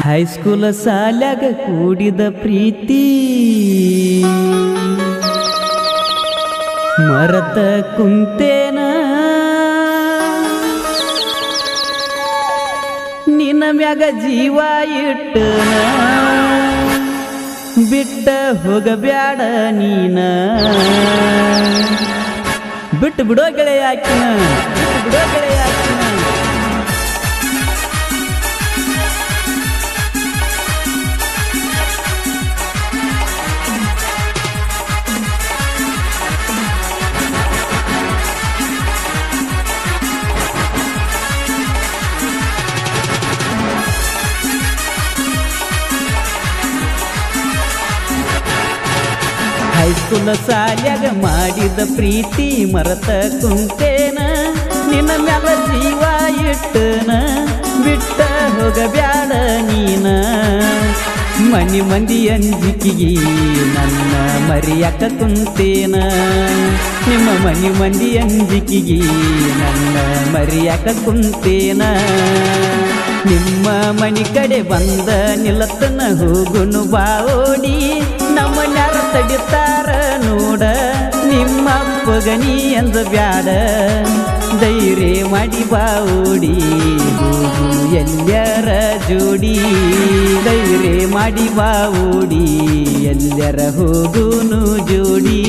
ಹೈಸ್ಕೂಲ ಸಾಲ್ಯಾಗ ಕೂಡಿದ ಪ್ರೀತಿ ಮರತ ಕುಂತೇನ ನಿನ್ನ ಮ್ಯಾಗ ಜೀವ ಇಟ್ಟನ ಬಿಟ್ಟ ಹೋಗಬ್ಯಾಡ ನೀನ ಬಿಟ್ಟು ಬಿಡೋ ಗೆಳೆಯ ಆಕಿನ ಬಿಡೋ ಗೆಳೆಯ ಆಕಿನ ಹೈಸ್ಕೂಲ ಸಾಲ್ಯಾಗ ಮಾಡಿದ ಪ್ರೀತಿ ಮರತ ಕುಂತೇನ ನಿನ್ನ ಮ್ಯಾಲ ಜೀವ ಇಟ್ಟನ ಬಿಟ್ಟ ಹೋಗಬ್ಯಾಡ ನೀನ ಮನಿ ಮಂದಿ ಅಂಜಿಕಿಗಿ ನನ್ನ ಮರಿಯಾಕ ಕುಂತೇನ ನಿಮ್ಮ ಮನಿ ಮಂದಿ ಅಂಜಿಕಿಗಿ ನನ್ನ ಮರಿಯಾಕ ಕುಂತೇನ ನಿಮ್ಮ ಮನಿ ಕಡೆ ಬಂದ ನಿಲ್ಲತನ ಹೋಗುನು ಬಾವೋಡಿ ನಮ್ಮನ್ಯಾರ ತಡಿತಾರ ನೋಡ ನಿಮ್ಮ ಅಪ್ಪಗನಿ ಎಂದ ಬ್ಯಾಡ ಧೈರ್ಯ ಮಾಡಿ ಬಾವೋಡಿ ಹೋಗು ಎಲ್ಲರ ಜೋಡಿ ಧೈರ್ಯ ಮಾಡಿ ಬಾವೋಡಿ ಎಲ್ಲರ ಹೋಗುನು ಜೋಡಿ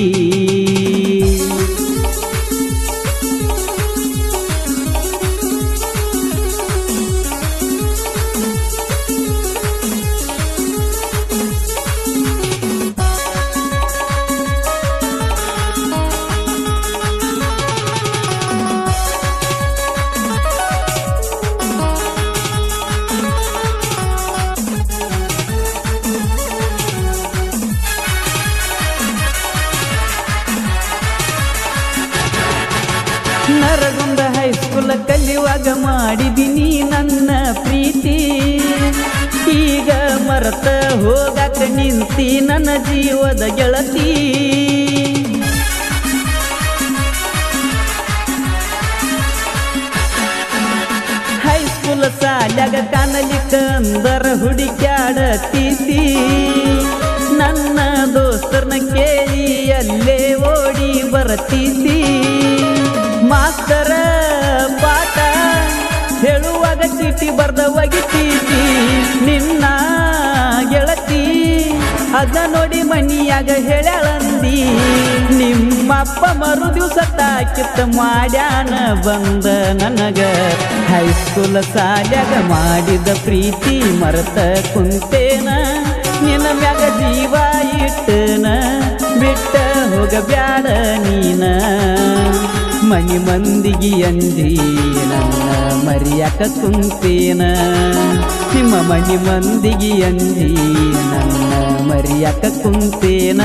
ನರಗುಂದ ಹೈಸ್ಕೂಲ ಕಲಿಯುವಾಗ ಮಾಡಿದಿನಿ ನನ್ನ ಪ್ರೀತಿ ಈಗ ಮರತ ಹೋಗಾಕ ನಿಂತಿ ನನ್ನ ಜೀವದ ಗೆಳತಿ ಹೈಸ್ಕೂಲ ಸಾಲ್ಯಾಗ ಕಾಣಲಿಕ್ಕ ಅಂದರ ಹುಡುಕ್ಯಾಡತೀತಿ ನನ್ನ ದೋಸ್ತರ್ನ ಕೇಳಿ ಅಲ್ಲೇ ಓಡಿ ಬರತೀತಿ ಮಾಸ್ತರ ಪಾಠ ಹೇಳುವಾಗ ಚೀಟಿ ಬರ್ದ ಒಗಿತೀತಿ ನಿನ್ನ ಗೆಳತಿ ಅದ ನೋಡಿ ಮನಿಯಾಗ ಹೇಳ್ಯಾಳಂದಿ ನಿಮ್ಮಪ್ಪ ಮರು ದಿವಸ ತಾಕಿತ್ತ ಮಾಡ್ಯಾನ ಬಂದ ನನಗ ಹೈಸ್ಕೂಲ ಸಾಲ್ಯಾಗ ಮಾಡಿದ ಪ್ರೀತಿ ಮರತ ಕುಂತೇನ ನಿನ್ನ ಮ್ಯಾಗ ಜೀವ ಇಟ್ಟನ ಬಿಟ್ಟ ಹೋಗಬ್ಯಾಡ ನೀನ ಮನಿ ಮಂದಿಗಿ ಅಂಜಿ ನನ್ನ ಮರಿಯಾಕ ಕುಂತೇನ ನಿಮ್ಮ ಮನಿ ಮಂದಿಗಿ ಅಂಜಿ ನನ್ನ ಮರಿಯಾಕ ಕುಂತೇನ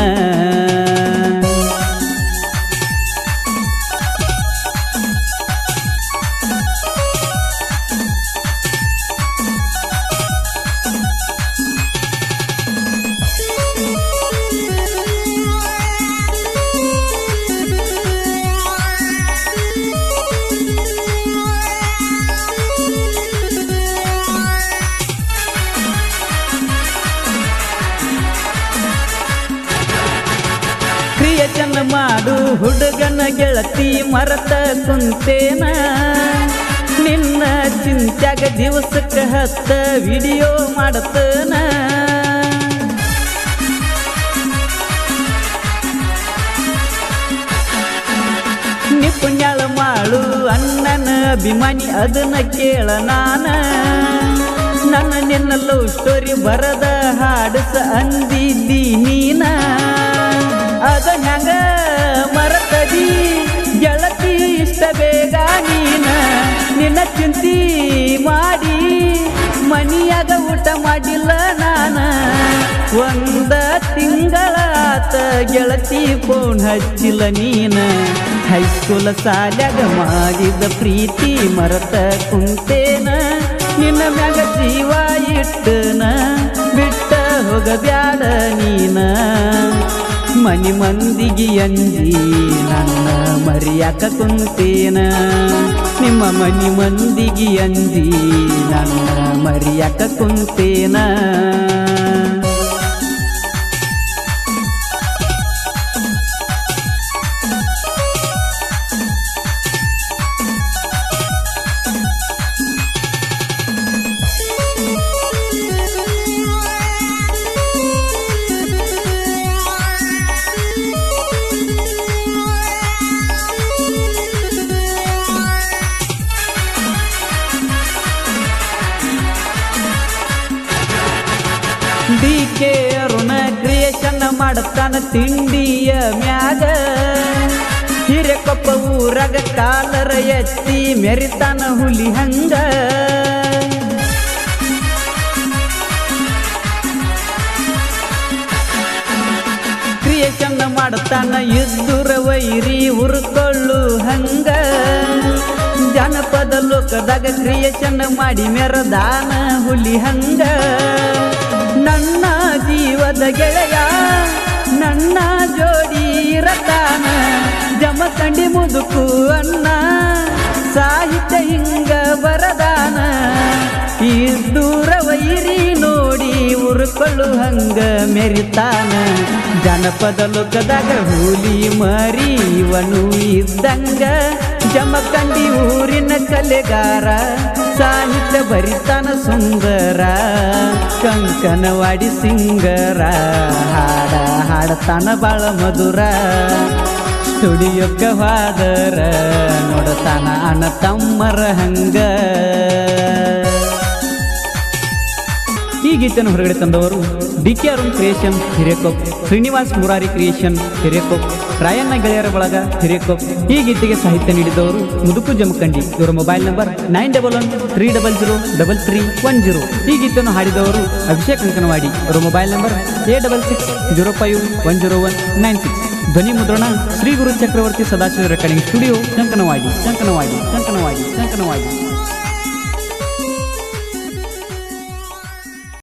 ಚಂದ ಮಾಡು ಹುಡುಗನ ಗೆಳತಿ ಮರತ ಕುಂತೇನ ನಿನ್ನ ಚಿಂತ್ಯಾಗ ದಿವಸಕ್ಕೆ 10 ವಿಡಿಯೋ ಮಾಡತನ ನಿಪುಣ್ಯಾಳ ಮಾಡು ಅಣ್ಣನ ಅಭಿಮಾನಿ ಅದನ್ನ ಕೇಳ ನಾನ ನನ್ನ ನಿನ್ನ ಲವ್ ಸ್ಟೋರಿ ಬರದ ಹಾಡಸ ಅಂದಿದ್ದಿ ನೀನ ಅದ ಹ್ಯಾಂಗ ಮರತದಿ ಗೆಳತಿ ಇಷ್ಟ ಬೇಗ ನೀನ ನಿನ್ನ ಚಿಂತಿ ಮಾಡಿ ಮನಿಯಾಗ ಊಟ ಮಾಡಿಲ್ಲ ನಾನ ಒಂದ ತಿಂಗಳಾತ ಗೆಳತಿ ಫೋನ್ ಹಚ್ಚಿಲ್ಲ ನೀನ ಹೈಸ್ಕೂಲ ಸಾಲ್ಯಾಗ ಮಾಡಿದ ಪ್ರೀತಿ ಮರತ ಕುಂತೇನ ನಿನ್ನ ಮ್ಯಾಗ ಜೀವ ಇಟ್ಟನ ಬಿಟ್ಟ ಹೋಗಬ್ಯಾಡ ನೀನ ಮನಿ ಮಂದಿಗಿ ಅಂಜಿ ನನ್ನ ಮರಿಯಾಕ ಕುಂತೇನ ನಿಮ್ಮ ಮನಿ ಮಂದಿಗೆ ಅಂದಿ ನನ್ನ ಮರಿಯಾಕ ಕುಂತೇನ ಡಿಕೆ ಅರುಣ ಕ್ರಿಯೇಷನ್ ಮಾಡ್ತಾನ ತಿಂಡಿಯ ಮ್ಯಾಗ ಹಿರೇಕೊಪ್ಪ ಊರಾಗ ಕಾಲರ ಎತ್ತಿ ಮೆರಿತಾನ ಹುಲಿ ಹಂಗ ಕ್ರಿಯೇಷನ್ ಮಾಡ್ತಾನ ಇದ್ದುರ ವೈರಿ ಉರ್ಕೊಳ್ಳು ಹಂಗ ಜನಪದ ಲೋಕದಾಗ ಕ್ರಿಯೇಷನ್ ಮಾಡಿ ಮೆರದಾನ ಹುಲಿ ಹಂಗ ನನ್ನ ಜೀವದ ಗೆಳೆಯ ನನ್ನ ಜೋಡಿ ಇರತಾನ ಜಮಖಂಡಿ ಮುದುಕು ಅನ್ನ ಸಾಹಿತ್ಯ ಹಿಂಗ ಬರದಾನ ಈ ದೂರ ವೈರಿ ನೋಡಿ ಉರ್ಕೊಳ್ಳು ಹಂಗ ಮೆರಿತಾನ ಜನಪದ ಲೋಕದಾಗ ಹುಲಿ ಮರಿ ಇವನು ಇದ್ದಂಗ ಜಮಖಂಡಿ ಊರಿನ ಕಲೆಗಾರ ಸಾಹಿತ್ಯ ಬರಿತಾನ ಸುಂದರ ಕಂಕನವಾಡಿ ಸಿಂಗರ ಹಾಡತಾನ ಬಾಳ ಮಧುರ ಸ್ಟುಡಿಯೋಕ್ಕೆ ಹೋದರ ನೋಡತಾನ ಅಣ್ಣ ತಮ್ಮರ ಹಂಗ ಈ ಗೀತೆಯನ್ನು ಹೊರಗಡೆ ತಂದವರು DK Arun creation Hirekop, Srinivas Murari creation Hirekop, Rayanna ಗೆಳೆಯರ ಬಳಗ ಹಿರೇಕೊಪ್. ಈ ಗೀತೆಗೆ ಸಾಹಿತ್ಯ ನೀಡಿದವರು ಮುದುಕು ಜಮಖಂಡಿ. ಇವರ ಮೊಬೈಲ್ ನಂಬರ್ 9113003310. ಈ ಗೀತೆಯನ್ನು ಹಾಡಿದವರು ಅಭಿಷೇಕ್ ಅಂಕನವಾಡಿ. ಇವರ ಮೊಬೈಲ್ ನಂಬರ್ 8660510196. ಧ್ವನಿ ಮುದ್ರಣ ಶ್ರೀ ಗುರು ಚಕ್ರವರ್ತಿ ಸದಾಶಿವ ರೆಕಾರ್ಡಿಂಗ್ ಸ್ಟುಡಿಯೋ, ಚಂಕನವಾಡಿ.